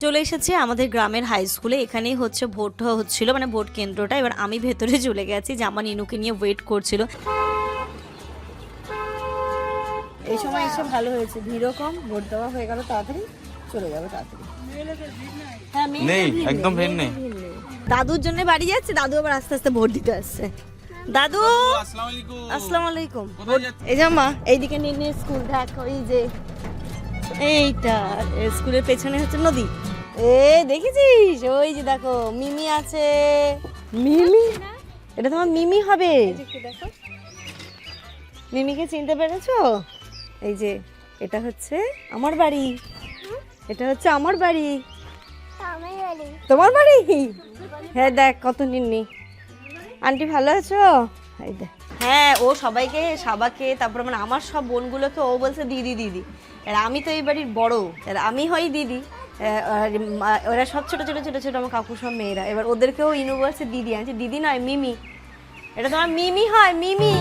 চলে এসেছি আমাদের গ্রামের হাই স্কুলে। এখানেই হচ্ছে ভোট হচ্ছিল, মানে ভোট কেন্দ্রটা। এবার আমি ভেতরে চলে গেছি যে আমার নিনুকে নিয়ে ওয়েট করছিল। এই সময় এসে ভালো হয়েছে, ভিড়ও কম, ভোট দেওয়া হয়ে গেল, তাড়াতাড়ি চলে যাবে তাড়াতাড়ি। হ্যাঁ, নেই, একদম ভিড় নেই। দাদুর জন্য বাড়ি যাচ্ছে, দাদু আবার আস্তে আস্তে ভোট দিতে আসছে। দাদু আসসালামু আলাইকুম। এই যে মা, এইদিকে নিয়ে স্কুল, দেখ ওই যে এইটা স্কুলের পেছনে হচ্ছে নদী। দেখেছিস, ওই যে দেখো মিমি আছে। মিমি, এটা তোমার মিমি হবে। মিমিকে চিনতে পেরেছো? এই যে এটা হচ্ছে আমার বাড়ি, এটা হচ্ছে আমার বাড়ি। তোমার বাড়ি? হ্যাঁ, দেখ কত নিন্নি। আন্টি ভালো আছো? এই দেখ, হ্যাঁ ও সবাইকে, সাবাকে, তারপরে মানে আমার সব বোনগুলোকে ও বলছে দিদি দিদি। আর আমি তো এই বাড়ির বড়, আর আমি হই দিদি। ওরা সব ছোট ছোট ছোট ছোট আমার কাকু সব মেয়েরা। এবার ওদেরকেও ইউনিভার্সে দিদি আনছে। দিদি নয়, মিমি। এটা তোমার মিমি হয়, Mimi.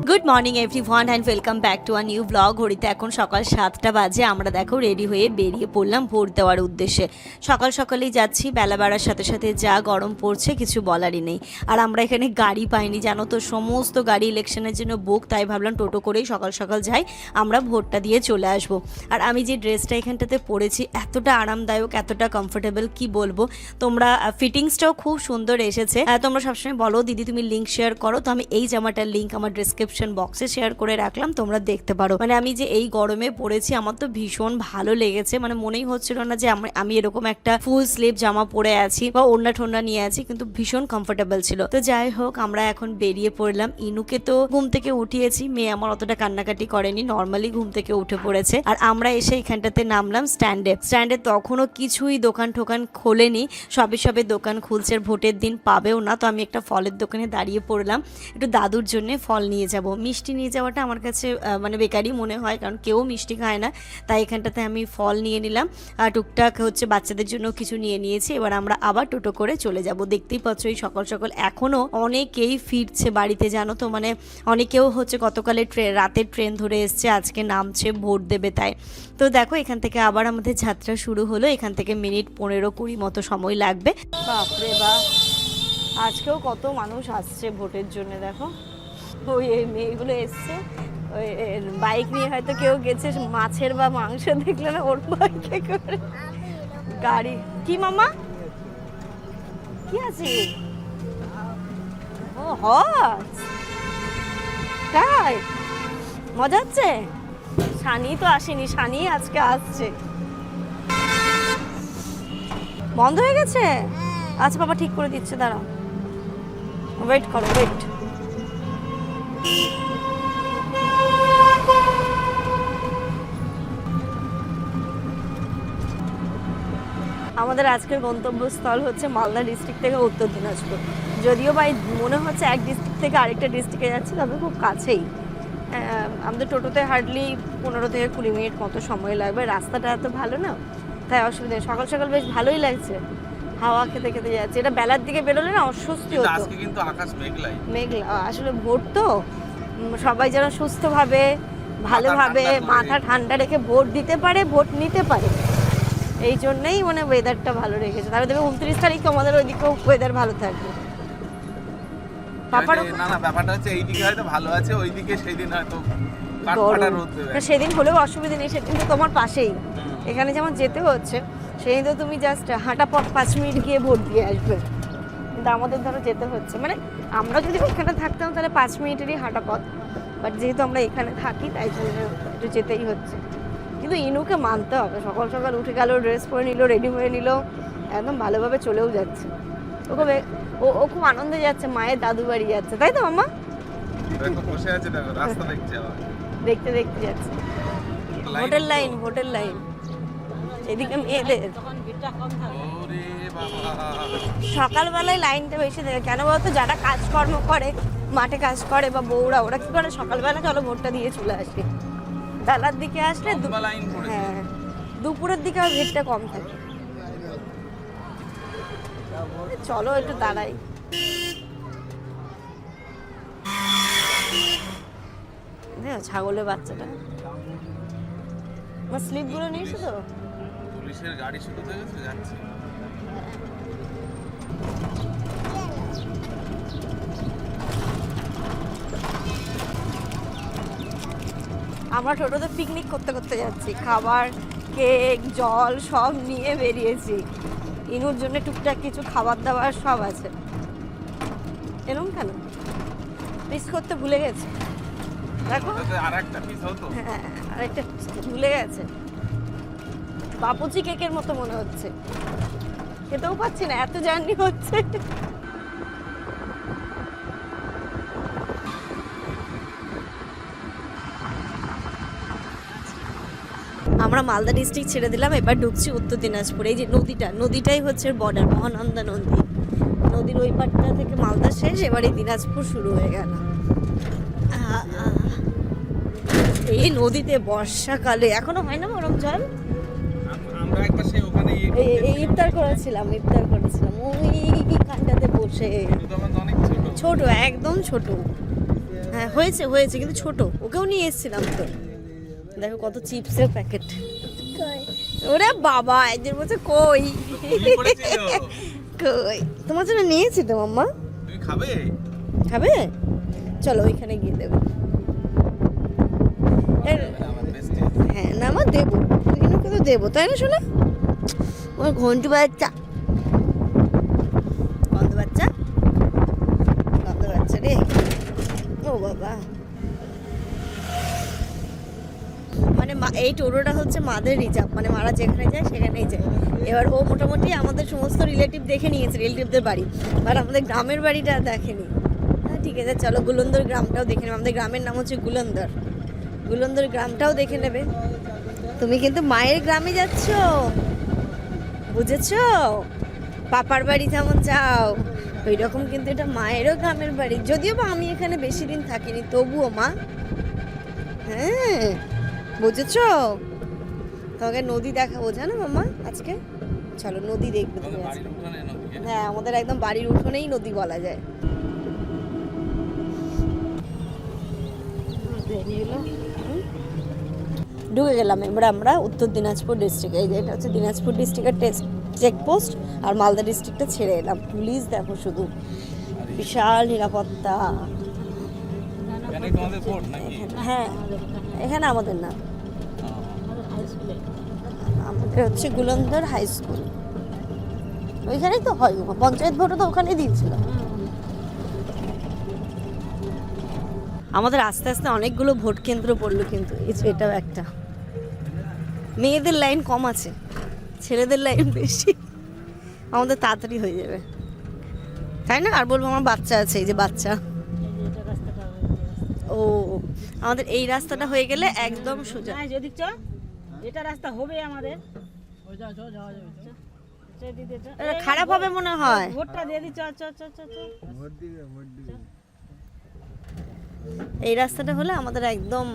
Good morning everyone and welcome back to a new blog. ঘড়িতে এখন সকাল 7টা বাজে। আমরা দেখো রেডি হয়ে বেরিয়ে পড়লাম ভোট দেওয়ার উদ্দেশ্যে। সকাল সকালেই যাচ্ছি, বেলা বাড়ার সাথে সাথে যা গরম পড়ছে কিছু বলারই নেই। আর আমরা এখানে গাড়ি পাইনি, জানো তো, সমস্ত গাড়ি ইলেকশনের জন্য বুক। তাই ভাবলাম টোটো করেই সকাল সকাল যাই, আমরা ভোটটা দিয়ে চলে আসব। আর আমি যে ড্রেসটা এখানটাতে পরেছি, এতটা আরামদায়ক, এতটা কমফোর্টেবল, কি বলবো। তোমরা ফিটিংসটাও খুব সুন্দর এসেছে। তোমরা সবসময় বলো দিদি তুমি লিঙ্ক শেয়ার করো, তো আমি এই জামাটার লিঙ্ক আমার ডেসক্রিপশন বক্সে শেয়ার করে রাখলাম, তোমরা দেখতে পারো। মানে আমি যে এই গরমে পরেছি, আমার তো ভীষণ ভালো লেগেছে। মানে মনেই হচ্ছিল না যে আমি এরকম একটা ফুল স্লিভ জামা পরে আছি বা ওড়না ঠোন্না নিয়ে আছি, কিন্তু ভীষণ কমফোর্টেবল ছিল। তো যাই হোক, আমরা এখন বেরিয়ে পড়লাম। ইনুকে তো ঘুম থেকে উঠিয়েছি, মেয়ে আমার অতটা কান্নাকাটি করেনি, নর্মালি ঘুম থেকে উঠে পড়েছে। আর আমরা এসে এখানটাতে নামলাম স্ট্যান্ডে তখনও কিছুই দোকান টোকান খোলেনি, সবে দোকান খুলছে। ভোটের দিন পাবেও না। তো আমি একটা ফলের দোকানে দাঁড়িয়ে পড়লাম, একটু দাদুর জন্য ফল নিয়ে যাব। মিষ্টি নিয়ে যাওয়াটা আমার কাছে মানে বেকারই মনে হয়, কারণ কেউ মিষ্টি খায় না। তাই এখানটাতে আমি ফল নিয়ে নিলাম, আর টুকটাক হচ্ছে বাচ্চাদের জন্য কিছু নিয়ে নিয়েছি। এবার আমরা আবার টোটো করে চলে যাব। দেখতেই পাচ্ছ এই সকাল সকাল এখনও অনেকেই ফিরছে বাড়িতে, জানো তো। মানে অনেকেও হচ্ছে গতকালে রাতের ট্রেন ধরে এসছে, আজকে নামছে ভোট দেবে। তাই তো দেখো, এখান থেকে আবার আমাদের যাত্রা শুরু হলো। এখান থেকে মিনিট 15-20 মতো সময় লাগবে। বাপরে বাপ, আজকেও কত মানুষ আসছে ভোটের জন্য। দেখো ওই মেয়েগুলো এসছে, ওই বাইক নিয়ে হয়তো কেউ গেছে মাছের বা মাংস দেখলে না, ওর বাইকে করে গাড়ি। কি মামা, কি আছে? ও হস, তাই মজা হচ্ছে। সানি তো আসেনি, সানি আজকে আসছে। বন্ধ হয়ে গেছে? আচ্ছা বাবা, ঠিক করে দিচ্ছে, দাঁড়াও, ওয়েট করো, ওয়েট। আমাদের আজকের গন্তব্যস্থল হচ্ছে মালদা ডিস্ট্রিক্ট থেকে উত্তর দিনাজপুর। যদিও বা মনে হচ্ছে এক ডিস্ট্রিক্ট থেকে আরেকটা ডিস্ট্রিক্টে যাচ্ছি, তবে খুব কাছেই। আমাদের টোটোতে হার্ডলি 15-20 মিনিট মতো সময় লাগবে। রাস্তাটা এত ভালো না, তাই অসুবিধা নেই। সকাল সকাল বেশ ভালোই লাগছে, হাওয়া খেতে খেতে যাচ্ছে। এটা বেলার দিকে বেরোলে না অস্বস্তি হতো। আজকে কিন্তু আকাশ মেঘলা, আসলে ভোট তো, সবাই যেন সুস্থভাবে ভালোভাবে মাথা ঠান্ডা রেখে ভোট দিতে পারে, ভোট নিতে পারে। এই জন্যই মানে ওয়েদারটা ভালো রেখেছে। তাহলে দেখবে 29 তারিখ আমাদের ওইদিকেও ওয়েদার ভালো থাকবে। পাপার না ব্যাপারটা হচ্ছে এইদিকে হয়তো ভালো আছে, ওইদিকে সেই দিন হয়তো কাঠফাটা রোদ দেবে। সেদিন হলেও অসুবিধা নেই, সেদিন তো তোমার পাশেই, এখানে যেমন যেতে হচ্ছে, সেই তো তুমি জাস্ট হাঁটা পথ 5 মিনিট গিয়ে ভোট দিয়ে আসবে। কিন্তু আমাদের ধরো যেতে হচ্ছে, মানে আমরা যদি ওইখানে থাকতাম তাহলে 5 মিনিটেরই হাঁটা পথ, বাট যেহেতু আমরা এখানে থাকি তাই জন্য একটু যেতেই হচ্ছে। কিন্তু ইনুকে মানতে হবে, সকাল সকাল উঠে গেল, ড্রেস পরে নিল, রেডি হয়ে নিল, একদম ভালোভাবে চলেও যাচ্ছে। ও খুব আনন্দে যাচ্ছে, মায়ের দাদু বাড়ি যাচ্ছে, তাই তো মামা? বসে আছে, দেখো রাস্তা দেখছে, আবার দেখতে দেখতে যাচ্ছে। ভোটের লাইন এদিকে মেয়েদের। সকালবেলায় লাইনটা বেশি থাকে কেন বলতো, যারা কাজকর্ম করে, মাঠে কাজ করে বা বউরা, ওরা কি করে সকালবেলা চলো ভোটটা দিয়ে চলে আসে। বেলার দিকে আসলে হ্যাঁ, দুপুরের দিকে আর ভিড়টা কম থাকে। চলো একটু দাঁড়াই। হ্যাঁ ছাগলের বাচ্চাটা। আমার স্লিপগুলো নিয়েছো তো? পুলিশের গাড়ি শুরু হয়ে গেছে, যাচ্ছে। আমরা টোটোতে পিকনিক করতে করতে যাচ্ছি, খাবার কেক জল সব নিয়ে বেরিয়েছি। ইনুর জন্য টুকটাক কিছু খাবার দাবার সব আছে। এরকম কেন মিস করতে ভুলে গেছে, দেখো আরেকটা পিস হতো। হ্যাঁ আরেকটা ভুলে গেছে। বাপুচি কেকের মতো মনে হচ্ছে, খেতেও পাচ্ছি না, এত জার্নি হচ্ছে। আমরা মালদা ডিস্ট্রিক্ট ছেড়ে দিলাম, এবার ঢুকছি উত্তর দিনাজপুর। এই যে নদীটাই হচ্ছে বর্ডার, মহানন্দা নদী। নদীর ওই পাটটা থেকে মালদা শেষ, এবারে দিনাজপুর শুরু হয়ে গেল। এই নদীতে বর্ষাকালে এখনো হয় না গরম জল। আমরা একবার সেই ওখানে ইফতার করেছিলাম ওই কানটাতে বসে। ছোট, একদম ছোট। হ্যাঁ হয়েছে কিন্তু ছোট। ওকেও নিয়ে এসেছিলাম তো। দেখো কত চিপসের প্যাকেট। ওরে বাবা, এদের বলছে কই কই, তোমার জন্য নিয়েছি তো মাম্মা। তুমি খাবে? চলো ওইখানে গিয়ে দেবো। হ্যাঁ না আমার দেবো, ওইখানে তো দেবো, তাই না শোনা? ওর ঘন্টু বাচ্চা, গন্ধ বাচ্চা রে। ও বাবা, মানে এই টোটোটা হচ্ছে মাদের রিজার্ভ, মানে মারা যেখানে যায় সেখানেই যায়। এবার ও মোটামুটি আমাদের সমস্ত রিলেটিভ দেখে নিয়েছে, রিলেটিভদের বাড়ি, বাট আমাদের গ্রামের বাড়িটা দেখেনি। হ্যাঁ ঠিক আছে, চলো গুলন্দর গ্রামটাও দেখে নেবে। আমাদের গ্রামের নাম হচ্ছে গুলন্দর গ্রামটাও দেখে নেবে। তুমি কিন্তু মায়ের গ্রামে যাচ্ছ, বুঝেছো? পাপার বাড়ি যেমন যাও ওই রকম কিন্তু এটা মায়েরও গ্রামের বাড়ি। যদিও বা আমি এখানে বেশি দিন থাকিনি, তবুও মা, হ্যাঁ বুঝেছো? তোমাকে নদী দেখাবো জানো মামা আজকে, চলো নদী দেখবে তুমি আজকে। হ্যাঁ আমাদের একদম বাড়ির উঠোনেই নদী বলা যায়। ঢুকে গেলাম এবার আমরা উত্তর দিনাজপুর ডিস্ট্রিক্টে। এই যে এটা হচ্ছে দিনাজপুর ডিস্ট্রিক্টের চেকপোস্ট, আর মালদা ডিস্ট্রিক্টটা ছেড়ে এলাম। পুলিশ দেখো শুধু, বিশাল নিরাপত্তা। হ্যাঁ এখানে আমাদের না, আমাদের হচ্ছে গুলন্দর হাই স্কুল। ওইখানেই তো হয়, পঞ্চায়েত ভোটও তো ওখানেই দিয়েছিল। আমাদের আস্তে আস্তে অনেকগুলো ভোট কেন্দ্র পড়লো, কিন্তু এটাও একটা। মেয়েদের লাইন কম আছে, ছেলেদের লাইন বেশি। আমাদের তাড়াতাড়ি হয়ে যাবে, তাই না? আর বলবো আমার বাচ্চা আছে, এই যে বাচ্চা। ও আমাদের এই রাস্তাটা হয়ে গেলে একদম সোজা। যদি এটা রাস্তা হবে আমাদের, খারাপ হবে মনে হয়। ভোটটা দিয়ে দি, এই রাস্তাটা হলে আমাদের একদম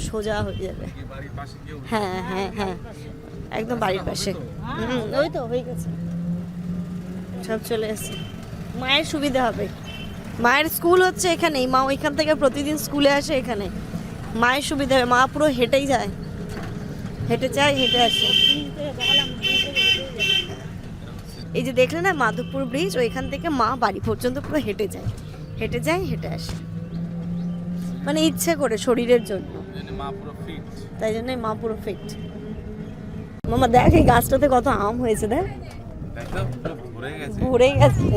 সোজা হয়ে যাবে। হ্যাঁ হ্যাঁ হ্যাঁ একদম বাড়ির পাশে। ওই তো হয়ে গেছে, সব চলে এসছে। মায়ের সুবিধা হবে, মায়ের স্কুল হচ্ছে এখানেই, মা ওইখান থেকে প্রতিদিন স্কুলে আসে এখানে। মায়ের সুবিধা হবে, মা পুরো হেঁটেই যায়, হেঁটে যায় হেঁটে আসে। এই যে দেখলে না মাধবপুর ব্রিজ, ওইখান থেকে মা বাড়ি পর্যন্ত পুরো হেঁটে যায় হেঁটে আসে, মানে ইচ্ছে করে শরীরের জন্য। তাই জন্য মা পুরো ফিট। মামা দেখ এই গাছটাতে কত আম হয়েছে, দেখ ভরে গেছে।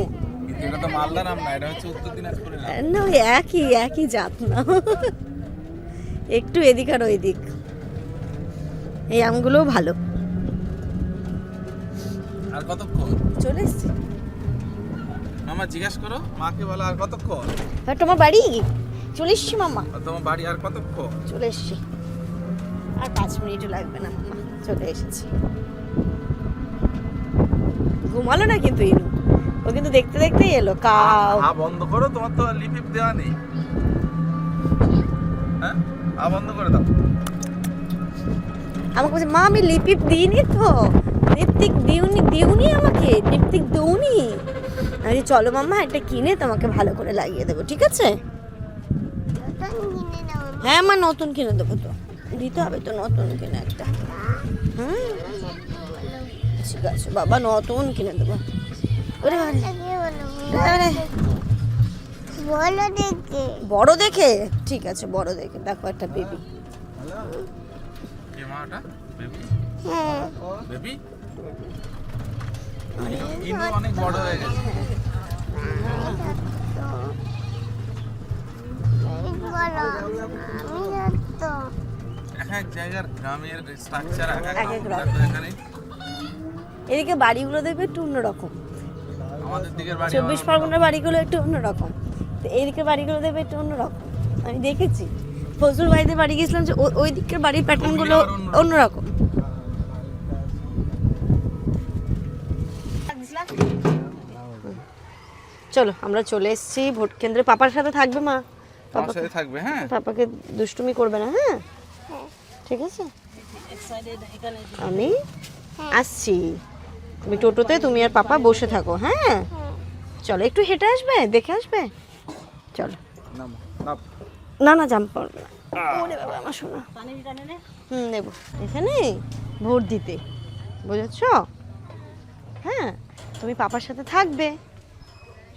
এটা তো মালদা নাম না, এটা হচ্ছে উত্তর দিনাজপুরের নাম। না ওই একই জাত না, একটু এদিক আর ওইদিক। এই আমগুলোও ভালো। আর কতক্ষণ চলে এসছি মামা? জিজ্ঞেস করো মাকে, বলো আর কতক্ষণ। তোমার বাড়ি? চলে এসছি মামা। তোমার বাড়ি আর কতক্ষণ? চলে এসছি, আর 5 মিনিটও লাগবে না মামা, চলে এসেছি। ঘুমালো না কিন্তু ইনু, ও কিন্তু দেখতে দেখতেই এলো। কাউ বন্ধ করো, তোমার তো লিপিপ দেওয়া নেই। হ্যাঁ বন্ধ করে দাও। আমাকে বলছে মা আমি লিপিপ দিইনি তো, লিপস্টিক দিউনি আমাকে, লিপস্টিক দিউনি। আমি চলো মাম্মা এটা কিনে তোমাকে ভালো করে লাগিয়ে দেবো, ঠিক আছে? হ্যাঁ মা, নতুন কিনে দেবো তো, দিতে হবে তো নতুন কিনে একটা। হ্যাঁ ঠিক আছে বাবা, নতুন কিনে দেবো। ওরে বাবারে, আরে, বড় দেখে, ঠিক আছে বড় দেখে দেখো, একটা বেবি। কে মা ওটা? বেবি? বেবি? ইনু অনেক বড় হয়ে গেছে। এক এক জায়গার গ্রামের স্ট্রাকচার এক এক রকম। এখানে এদিকে বাড়িগুলো দেখবে একটু অন্যরকম, আমাদের দিকের বাড়ি 24 পরগনার বাড়িগুলো একটু অন্যরকম, তো এইদিকে বাড়িগুলো দেখবে একটু অন্যরকম। আমি দেখেছি ফজলুর ভাইদের বাড়ি গেছিলাম, যে ওই দিকের বাড়ির প্যাটার্নগুলো অন্যরকম। চলো আমরা চলে এসেছি ভোট কেন্দ্রে। পাপার সাথে থাকবে মা, আমার সাথে থাকবে। হ্যাঁ, পাপাকে দুষ্টুমি করবে না। হ্যাঁ ঠিক আছে, আমি আসছি, তুমি টোটোতে তুমি আর পাপা বসে থাকো। হ্যাঁ চলো, একটু হেঁটে আসবে, দেখে আসবে। চলো, নাম নাম না না জাম্প করবে না। ওরে বাবা আমার সোনা, নেবো এখানে ভোট দিতে, বুঝেছ? হ্যাঁ তুমি পাপার সাথে থাকবে,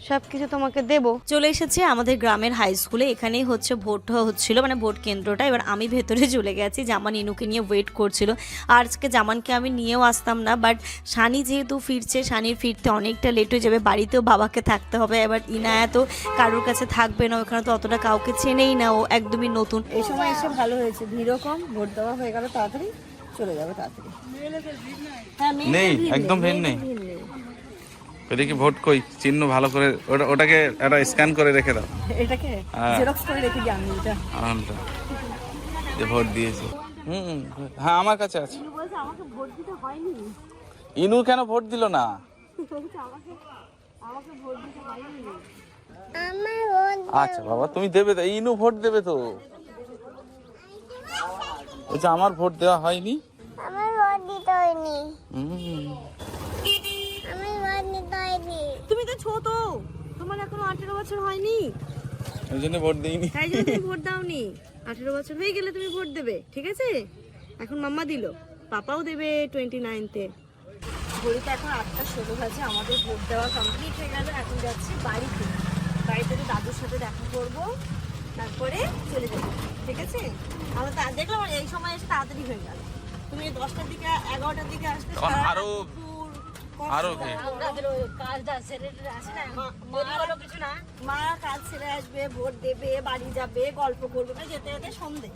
সব কিছু তোমাকে দেব। চলে এসেছে আমাদের গ্রামের হাই স্কুলে, এখানেই হচ্ছে ভোট হচ্ছিল, মানে ভোট কেন্দ্রটা। এবার আমি ভেতরে চলে গেছি, জামান ইনুকে নিয়ে ওয়েট করছিল। আর আজকে জামানকে আমি নিয়েও আসতাম না, বাট সানি যেহেতু ফিরছে, সানির ফিরতে অনেকটা লেট হয়ে যাবে, বাড়িতেও বাবাকে থাকতে হবে। এবার ইনায়া তো কারোর কাছে থাকবে না, ওখানে তো অতটা কাউকে চেনেই না, ও একদমই নতুন। এই সময় এসে ভালো হয়েছে, ভিড়ও কম, ভোট দেওয়া হয়ে গেল তাড়াতাড়ি, চলে যাবে তাড়াতাড়ি। নেই, একদম ভিড় নেই। এদিকে ভোট কই চিহ্ন ভালো করে ওটাকে একটা স্ক্যান করে রেখে দাও। এটাকে জেরক্স করে রেখে দিই আমি, এটা আনটা যে ভোট দিয়েছে। হ্যাঁ আমার কাছে আছে। আমাকে ভোট দিতে হয়নি, ইনু কেন ভোট দিল না? আমাকে ভোট দিতে হয়নি। আচ্ছা বাবা, তুমি দেবে তো, ইনু ভোট দেবে তো। বলছে আমার ভোট দেওয়া হয়নি, আমার ভোট দিতে হয়নি। হুম। আমি ভোট দিতে হয়নি। তুমি তো ছোট, তোমার এখনো 18 বছর হয়নি, ওই জন্য ভোট দিইনি। তাই জন্য তুমি ভোট দাওনি। 18 বছর হয়ে গেলে তুমি ভোট দেবে, ঠিক আছে? এখন মাম্মা দিল, পাপাও দেবে 29-তে। ঘড়িতে এখন 8টা 16 বাজে, আমাদের ভোট দেওয়া কমপ্লিট হয়ে গেল। এখন যাচ্ছি বাড়িতে, বাড়িতে তো দাদুর সাথে দেখা করবো, তারপরে চলে যাবো, ঠিক আছে? আমরা তো দেখলাম এই সময় এসে তাড়াতাড়ি হয়ে গেল। তুমি 10টার দিকে 11টার দিকে আসবে, তখন আরো ভিড়। মা কাজ ছেড়ে আসবে, ভোট দেবে, বাড়ি যাবে, গল্প করবে, যেতে যেতে সন্ধে।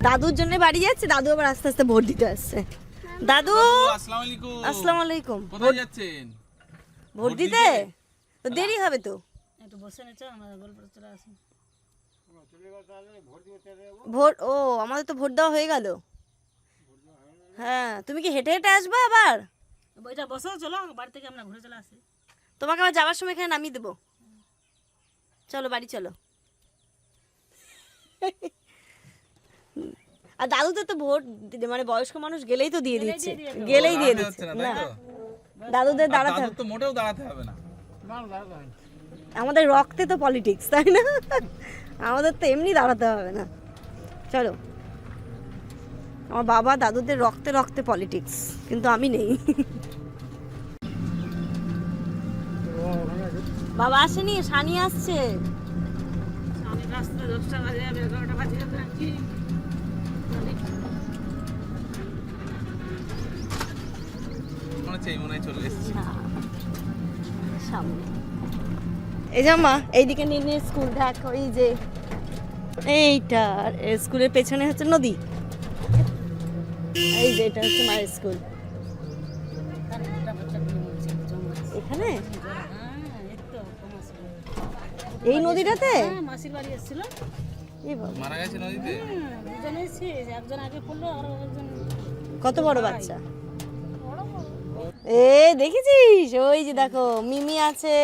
দাদুর জন্য বাড়ি যাচ্ছে, দাদু আবার আস্তে আস্তে ভোট দিতে আসছে। দাদু আসসালামু আলাইকুম। আসসালামু আলাইকুম। কোথায় যাচ্ছেন? ভোট দিতে তো দেরি হবে তো, একটু বসে নিচ্ছ, আমরা গল্প চলে আসি। ভোট ও আমাদের তো ভোট দেওয়া হয়ে গেল। হ্যাঁ তুমি কি হেঁটে হেঁটে আসবে আবার? বইটা বসো, চলো বাড়ি থেকে আমরা ঘুরে চলে আসি। তোমাকে আবার যাওয়ার সময় এখানে নামিয়ে দেবো, চলো বাড়ি চলো। আর দাদুদের তো ভোট মানে বয়স্ক মানুষ গেলেই তো দিয়ে দিচ্ছে, গেলেই দিয়ে দিচ্ছে। না দাদুদের দাঁড়াতে হবে তো মোটেও দাঁড়াতে হবে না। আমাদের রক্তে তো পলিটিক্স, তাই না? আমাদের তো এমনি দাঁড়াতে হবে না, চলো। আমার বাবা দাদুদের রক্তে রক্তে পলিটিক্স, কিন্তু আমি নেই। বাবা আসেনি, সানি আসছে। রাস্তা 10টা বাজে, 11টা বাজে কি মনে হয় চলে এসেছি। সামনে এই যে মা, এইদিকে নিয়ে স্কুল, দেখ ওই যে এইটা, স্কুলের পেছনে হচ্ছে নদী, এই যে এটা হচ্ছে মায়ের স্কুল। এখানে এই নদীটাতে মাসির বাড়ি এসেছিল, এই বাবা, মারা গেছে নদীতে। দুজন এসেছে, একজন আগে পড়লো আর একজন কত বড় বাচ্চা। এ দেখেছিস, ওই যে দেখো মিমি আছে,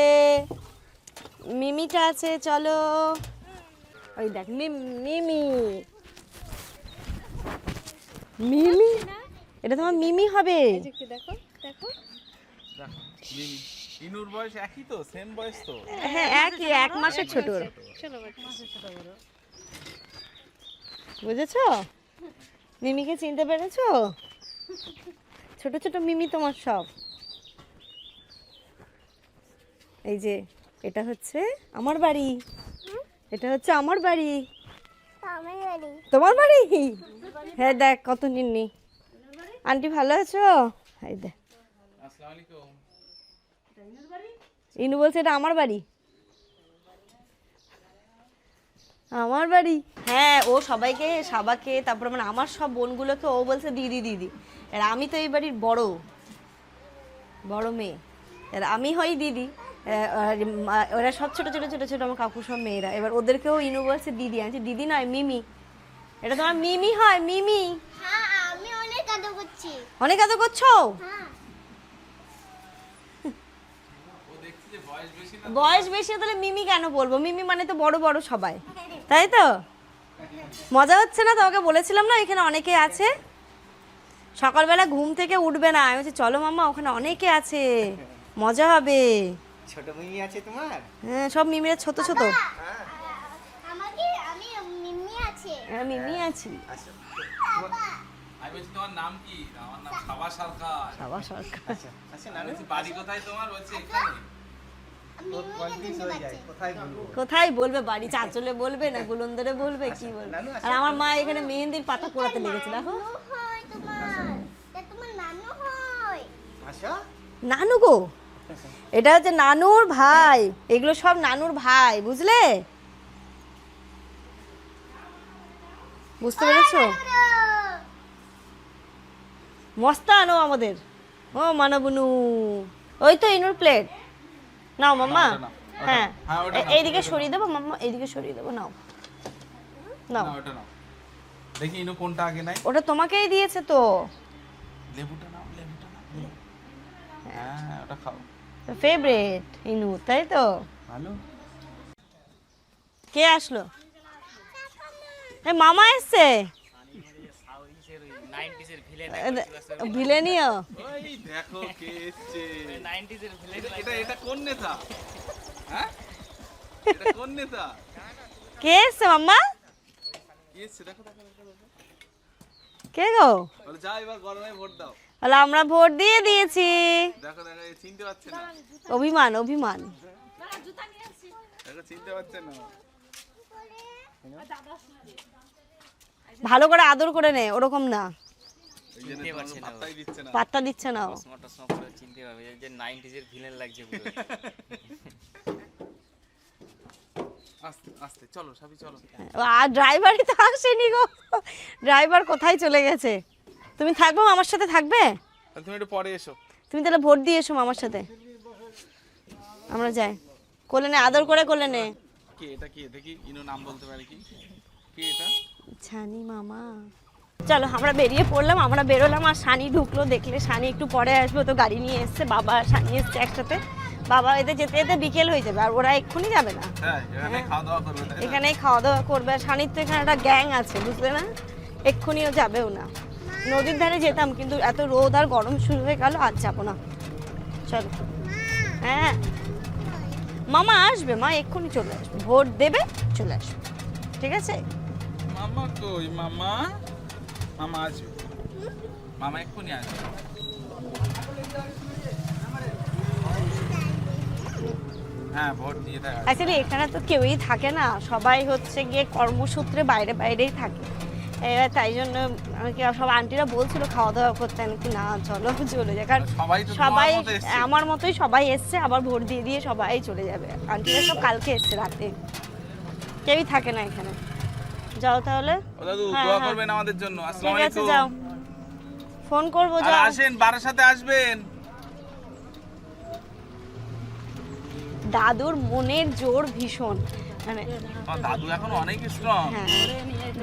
মিমিটা আছে, চলো। ওই দেখ মিমি, মিমি, এটা তোমার মিমি হবে। দেখো দেখো মিমি ইনুর বয়স একই তো, সেম বয়স তো। হ্যাঁ একই, 1 মাসের ছোট ওরা। বুঝেছো? মিমিকে চিনতে পেরেছো? ছোট ছোট মিমি তোমার সব। এই যে এটা হচ্ছে আমার বাড়ি, এটা হচ্ছে আমার বাড়ি। আমার বাড়ি। তোমার বাড়ি? হ্যাঁ দেখ কত নিন্নি। আন্টি ভালো আছো? এই দেখ আসসালামু আলাইকুম। ইনু বলছে এটা আমার বাড়ি, আমার বাড়ি। হ্যাঁ ও সবাইকে, সাবাকে, তারপর মানে আমার সব বোনগুলোকে ও বলছে দিদি দিদি। আর আমি তো এই বাড়ির বড় বড় মেয়ে, আর আমি হই দিদি। আর ওরা সব ছোট ছোট ছোট ছোট আমার কাকু সব মেয়েরা। এবার ওদেরকেও ইনু বলছে দিদি। আমি দিদি নয় মিমি, এটা তোমার মিমি হয়, মিমি। হ্যাঁ আমি অনেক আদর করছি। অনেক আদর করছো? হ্যাঁ বয়স বেশি তাহলে মিমি কেন বলবো? মিমি মানে তো বড় বড় সবাই, তাই তো? মজা হচ্ছে না? তোমাকে বলেছিলাম না এখানে অনেকে আছে। সকালবেলা ঘুম থেকে উঠবে না, আমি বলছি চলো মাম্মা ওখানে অনেকে আছে, মজা হবে। ছোট মিমি আছে তোমার? হ্যাঁ সব মিমিরা ছোট ছোট। আমাকে আমি মিমি আছে। হ্যাঁ মিমি আছি। আচ্ছা আমি বলছি তোমার নাম কি? আমার নাম সাবা সরকার। সাবা সরকার। আচ্ছা আচ্ছা নানু বলছি বাড়ি কোথায় তোমার? বলছে এখানে। তোর কনফিউজ হয়ে যায় কোথায় বলবো। কোথায় বলবে? বাড়ি চাঁচলে বলবে না গুলন্দরে বলবে, কি বলবে? আর আমার মা এখানে মেহেন্দির পাতা কোড়াতে লেগেছে দেখো। নানু হয় তোমার, এটা তোমার নানু হয়। আচ্ছা নানু গো, এটা হচ্ছে নানুর ভাই, এগুলো সব নানুর ভাই, বুঝলে? বুঝতে পেরেছো? মস্তা আনো আমাদের। ও মানবনু, ওই তো ইনুর প্লেট নাও মাম্মা। ওটা নাও, ওটা হ্যাঁ নাও। হ্যাঁ, ওটা নাও, এইদিকে ওটা সরিয়ে দেবো মাম্মা, এইদিকে সরিয়ে দেবো, নাও নাও। না ওটা নাও। দেখি ইনু কোনটা আগে নাই। ওটা তোমাকেই দিয়েছে তো। লেবুটা নাও, লেবুটা নাও। হ্যাঁ ওটা খাও। ফেভারিট ইনু, তাই তো? ভালো। কে আসলো? মামা এসছে। ভিলেনিও ওই দেখো কে এসেছে। 90s এর ভিলেন। এটা কোন নেতা? হ্যাঁ এটা কোন নেতা? কে এসছে মাম্মা? কে এসেছে? দেখো দেখো দেখো। কে গো? বলে যাও এবার গরমে ভোট দাও। বলে আমরা ভোট দিয়ে দিয়েছি। দেখো দেখো এ চিনতে পারছে না। অভিমান অভিমান। দেখো চিনতে পারছে না। ভালো করে আদর করে নে, ওরকম না, এই জন্য তোমাকে পাত্তাই দিচ্ছে না। পাত্তা দিচ্ছে না ও। চিনতে পারবে যে 90s এর ভিলেন লাগছে পুরো। আস্তে আস্তে চলো সবই চলো। আর ড্রাইভারই তো আসেনি গো, ড্রাইভার কোথায় চলে গেছে? তুমি থাকবো আমার সাথে? থাকবে? তাহলে তুমি একটু পরে এসো। তুমি তাহলে ভোট দিয়ে এসো আমার সাথে, আমরা যাই। কোলে নে, আদর করে কোলে নে। কি এটা কি? দেখি ইনু নাম বলতে পারে কি? কি এটা? ছানি মামা। চলো আমরা বেরিয়ে পড়লাম, আমরা বেরোলাম আর সানি ঢুকলো। দেখলে সানি একটু পরে আসবে, তো গাড়ি নিয়ে এসছে, বাবা আর সানি এসছে একসাথে। বাবা এতে যেতে যেতে বিকেল হয়ে যাবে, আর ওরা এক্ষুনি যাবে না, হ্যাঁ এখানে খাওয়া দাওয়া করবে তাই না? এখানেই খাওয়া দাওয়া করবে। আর সানির তো এখানে একটা গ্যাং আছে, বুঝলে না? এক্ষুনিও যাবেও না। নদীর ধারে যেতাম, কিন্তু এত রোদ আর গরম শুরু হয়ে গেল, আর যাবো না। চলো। হ্যাঁ মামা আসবে, মা এক্ষুনি চলে আসবে, ভোট দেবে চলে আসবে, ঠিক আছে? মামা কই? মামা মামা আসবে, মামা এক্ষুনি আসবে। হ্যাঁ ভোট দিয়ে থাকে। অ্যাকচুয়ালি এখানে তো কেউই থাকে না, সবাই হচ্ছে গিয়ে কর্মসূত্রে বাইরে বাইরেই থাকে। এবার তাই জন্য আমাকে সব আন্টিরা বলছিল খাওয়া দাওয়া করতে, আমি কি না চলো চলে যায়, কারণ সবাই তো সবাই তোমার মতো এসছে। আমার মতোই সবাই এসছে, আবার ভোট দিয়ে দিয়ে সবাই চলে যাবে। আন্টিরা সব কালকে এসছে রাতে, কেউই থাকে না এখানে। যাও তাহলে। ও দাদু হ্যাঁ, দোয়া হ্যাঁ। করবেন আমাদের জন্য। ঠিক আসসালামু আছে আলাইকুম। যাও, ফোন করবো, আর যাও। আসেন, বারার সাথে আসবেন। দাদুর মনের জোর ভীষণ, মানে আমার দাদু এখন অনেক স্ট্রং। হ্যাঁ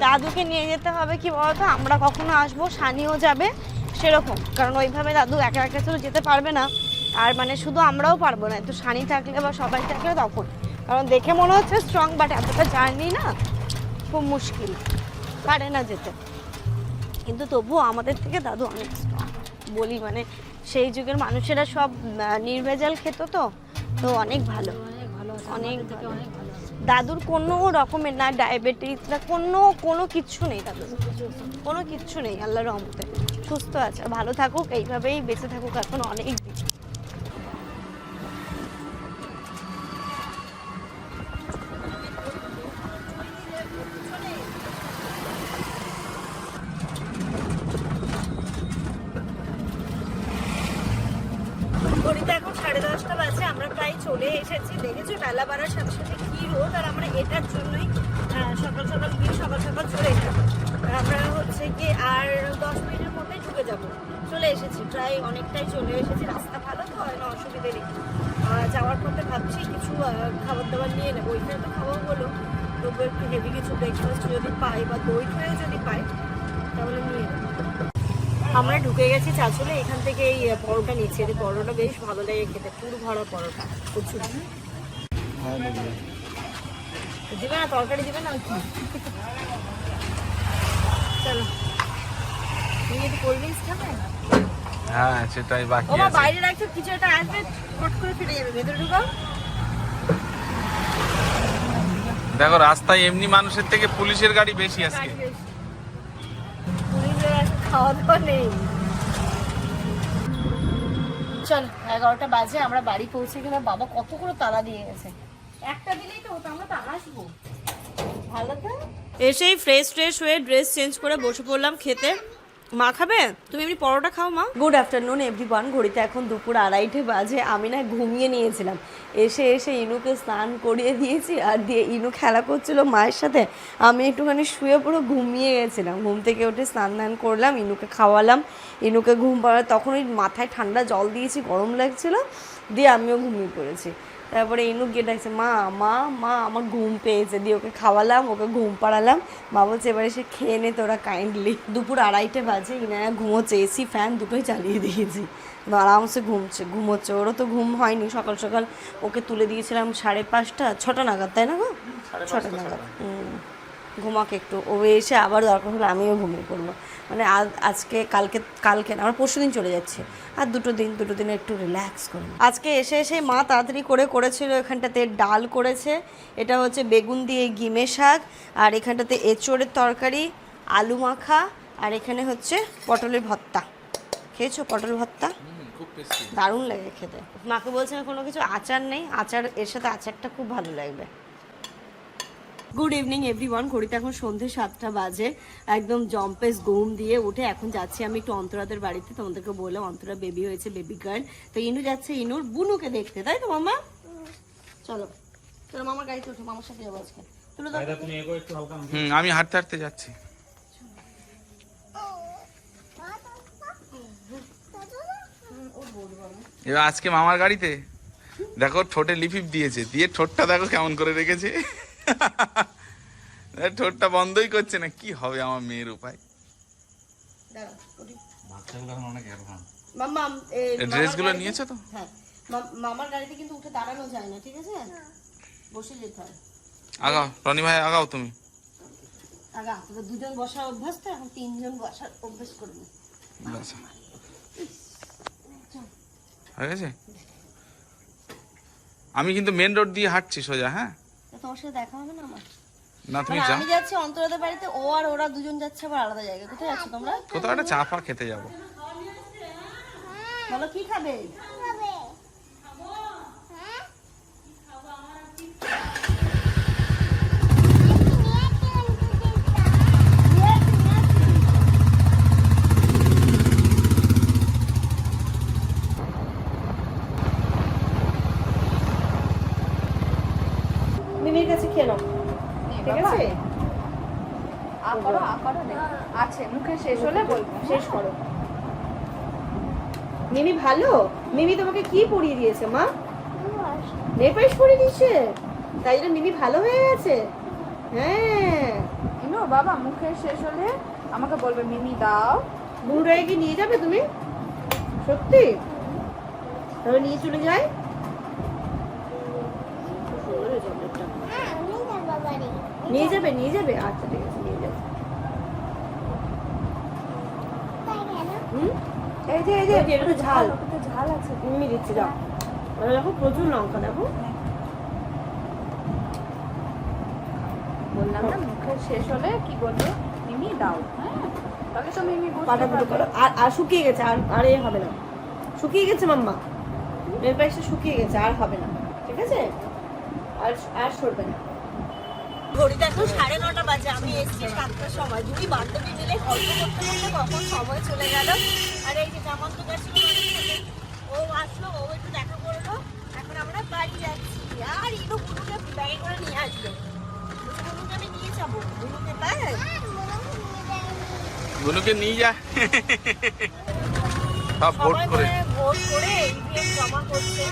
দাদুকে নিয়ে যেতে হবে। কি বলতো, আমরা কখনো আসবো, সানিও যাবে সেরকম, কারণ ওইভাবে দাদু একা একা তো যেতে পারবে না। আর মানে শুধু আমরাও পারবো না, একটু সানি থাকলে বা সবাই থাকলে তখন, কারণ দেখে মনে হচ্ছে স্ট্রং, বাট এতটা জার্নি না, খুব মুশকিল, পারে না যেতে। কিন্তু তবুও আমাদের থেকে দাদু অনেক স্ট্রং, বলি মানে সেই যুগের মানুষেরা সব নির্ভেজাল খেত, তো তো অনেক ভালো, অনেক ভালো। দাদুর কোনো রকমের না ডায়াবেটিস না কোনো কিচ্ছু নেই, দাদুর কোনো কিচ্ছু নেই, আল্লাহর রহমতে সুস্থ আছে, ভালো থাকুক, এইভাবেই বেঁচে থাকুক এখন অনেক দিন। ঘড়িতে এখন 10:30 বাজে, আমরা প্রায় চলে এসেছি। দেখেছো বেলা বাড়ার সাথে সাথে কি রোদ, আর আমরা এটার জন্যই সকাল সকাল গিয়ে সকাল সকাল চলে এসেছি। আমরা হচ্ছে কি আর 10 মিনিটের মধ্যে ঢুকে যাব, চলে এসেছি, প্রায় অনেকটাই চলে এসেছি। রাস্তা ভালো তো হয় না, অসুবিধে নেই। যাওয়ার পথে ভাবছি কিছু খাবার দাবার নিয়ে নেবো, ওইখানে তো খাওয়া হলো, তবু একটু হেভি কিছু ব্রেকফাস্ট যদি পাই বা দই টইও যদি পাই তাহলে নিয়ে নেবো। আমরা ঢুকে গেছি চাচলে, এখান থেকে এই পরোটা নিচ্ছি। এদের পরোটা বেশ ভালো লাগে খেতে, পুরো ভরা পরোটা, প্রচুর। দিবে না তরকারি, দিবে না কি? চলো, তুমি একটু কোল্ড ড্রিঙ্কস খাবে? হ্যাঁ সেটাই বাকি ও মা, আছে। বাইরে রাখছো, কিছু একটা আসবে ফট করে ফেটে যাবে, ভেতরে ঢুকাও। দেখো রাস্তায় এমনি মানুষের থেকে পুলিশের গাড়ি বেশি আজকে। পুলিশের আজকে খাওয়া দাওয়া নেই। চল, 11টা বাজে, আমরা বাড়ি পৌঁছে গেলাম। বাবা কত করে তালা দিয়ে গেছে, একটা দিলেই তো আমরা তো আসবো। ভালো তো। এসেই ফ্রেশ হয়ে ড্রেস চেঞ্জ করে বসে পড়লাম খেতে। মা খাবে? তুমি এমনি পরোটা খাও মা। গুড আফটারনুন এভরিওয়ান, ঘড়িতে এখন দুপুর 2:30 বাজে। আমি না ঘুমিয়ে নিয়েছিলাম, এসে ইনুকে স্নান করিয়ে দিয়েছি, আর দিয়ে ইনু খেলা করছিল মায়ের সাথে, আমি একটুখানি শুয়ে পুরো ঘুমিয়ে গেছিলাম। ঘুম থেকে উঠে স্নান টান ইনুকে খাওয়ালাম, ইনুকে ঘুম পাড়া, তখন ওই মাথায় ঠান্ডা জল দিয়েছি, গরম লাগছিল, দিয়ে আমিও ঘুমিয়ে পড়েছি। তারপরে ইনু গিয়ে ডাকছে মা মা মা, আমার ঘুম পেয়েছে, দিয়ে ওকে খাওয়ালাম, ওকে ঘুম পাড়ালাম। মা বলছে এবারে সে খেয়ে নে তোরা কাইন্ডলি। দুপুর 2:30 বাজে, ইনায়া ঘুমোচ্ছে, এসি ফ্যান দুটোই চালিয়ে দিয়েছি, আরামসে ঘুমোচ্ছে। ওরও তো ঘুম হয়নি, সকাল সকাল ওকে তুলে দিয়েছিলাম 5:30 6টা নাগাদ, তাই না গো? 6টা নাগাদ। ঘুমাকে একটু, ও এসে আবার দরকার হলে আমিও ঘুমিয়ে পড়বো। মানে আজকে কালকে না, আমরা পরশুদিন চলে যাচ্ছি, আর দুটো দিন একটু রিল্যাক্স করবো। আজকে এসে মা তাড়াতাড়ি করেছিল, এখানটাতে ডাল করেছে, এটা হচ্ছে বেগুন দিয়ে গিমে শাক, আর এখানটাতে এঁচোড়ের তরকারি, আলু মাখা, আর এখানে হচ্ছে পটলের ভর্তা। খেয়েছো পটল ভর্তা? দারুণ লাগে খেতে। মাকে বলছে কোনো কিছু আচার নেই, আচার এর সাথে আচারটা খুব ভালো লাগবে। গুড ইভিনিং এভরিওয়ান, ঘড়িতে এখন সন্ধ্যে 7টা বাজে। একদম জম্পেস ঘুম দিয়ে উঠে এখন যাচ্ছি আমি একটু অন্তরাদের বাড়িতে। তোমাদেরকে বললাম অন্তরা বেবি হয়েছে, বেবি গার্ল, তো ইনু যাচ্ছে ইনুর বুনুকে দেখতে, তাই তো মামা? চলো মামার গাড়িতে উঠো, মামার সাথে যাবো আজকে। আমি হাঁটতে হাঁটতে যাচ্ছি। এবার আজকে মামার গাড়িতে দেখো ঠোঁটে লিপিপ দিয়েছে, দিয়ে ঠোঁটটা দেখো কেমন করে রেখেছে, ঠোঁটটা বন্ধই করছে না। কি হবে আমার মেয়ের উপায়। ড্রেসগুলো নিয়েছো তো? হ্যাঁ, মামার গাড়িতে কিন্তু উঠে দাঁড়ানো যায় না, ঠিক আছে, বসে যেতে হয়। আগাও রনি ভাই, আগাও তুমি। আগা তোদের দুজন বসার অভ্যাস তো, এখন 3জন বসার অভ্যাস করবি। হয়ে গেছে। আমি কিন্তু মেন রোড দিয়ে হাঁটছি সোজা। হ্যাঁ, তোমার সাথে দেখা হবে না আমার? না তুমি আমি যাচ্ছি অন্তরাদের বাড়িতে, ও আর ওরা দুজন যাচ্ছে আবার আলাদা জায়গায়। কোথায় যাচ্ছ তোমরা? কোথাও একটা চা ফা খেতে যাবো। বলো কি খাবে? মিমির কাছে খেলো, ঠিক আছে? আছে মুখে শেষ হলে বলবো। শেষ করো। মিমি ভালো? মিমি তোমাকে কি পরিয়ে দিয়েছে মা? নেপাইশ পরিয়ে দিয়েছে, তাই জন্য মিমি ভালো হয়ে গেছে। হ্যাঁ, ইনো বাবা মুখে শেষ হলে আমাকে বলবে মিমি দাও। বুড়ায় কি নিয়ে যাবে তুমি? সত্যি? তাহলে নিয়ে চলে যাই। নিয়ে যাবে আচ্ছা ঠিক আছে, নিয়ে যাবে। এই যে একটু ঝাল আছে মিমি দিচ্ছি যাও দেখো প্রচুর লঙ্কা দেখো বললাম না মুখে শেষ হলে কি বলবো মিমি দাও হ্যাঁ তাহলে তো মিমি পাটা পুরো করো আর শুকিয়ে গেছে আর এ হবে না শুকিয়ে গেছে মাম্মা এর পাশে শুকিয়ে গেছে আর হবে না ঠিক আছে আর সরবে না ঘড়িতে এখন 9:30 বাজে আমি এসেছি 7টার সময় দুই বান্ধবী মিলে গল্প করতে করতে কখন সময় চলে গেল আর এই যে জামান তো গেছিল ও আসলো ও একটু দেখা করলো এখন আমরা বাড়ি যাচ্ছি আর ইনো বুনুকে ব্যাগে করে নিয়ে আসলো বুনুকে আমি নিয়ে যাবো বুনুকে তাই বুনুকে নিয়ে যা সব ভোট করে ইভিএম জমা করছে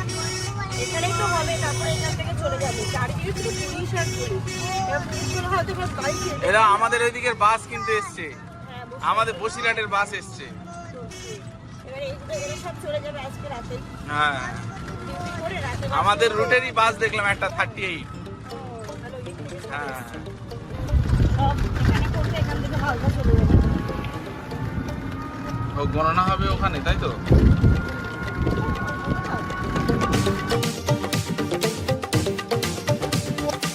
এখানেই তো হবে তারপরে এখান থেকে চলে যাবে চারদিকে শুধু পুলিশ আর পুলিশ এবার পুলিশগুলো হয়তো এবার গাড়ি ছেড়ে এরা আমাদের ওইদিকের বাস কিন্তু এসছে হ্যাঁ আমাদের বসিরহাটের বাস এসছে এবার এইগুলো এরা সব চলে যাবে আজকে রাতে হ্যাঁ ডিউটি করে রাতে আমাদের রুটেরই বাস দেখলাম একটা 38 তাহলে ওই দিক থেকে হ্যাঁ সব এখানে করতে এখান থেকে হালকা চলে যাবে ও গণনা হবে ওখানে তাই তো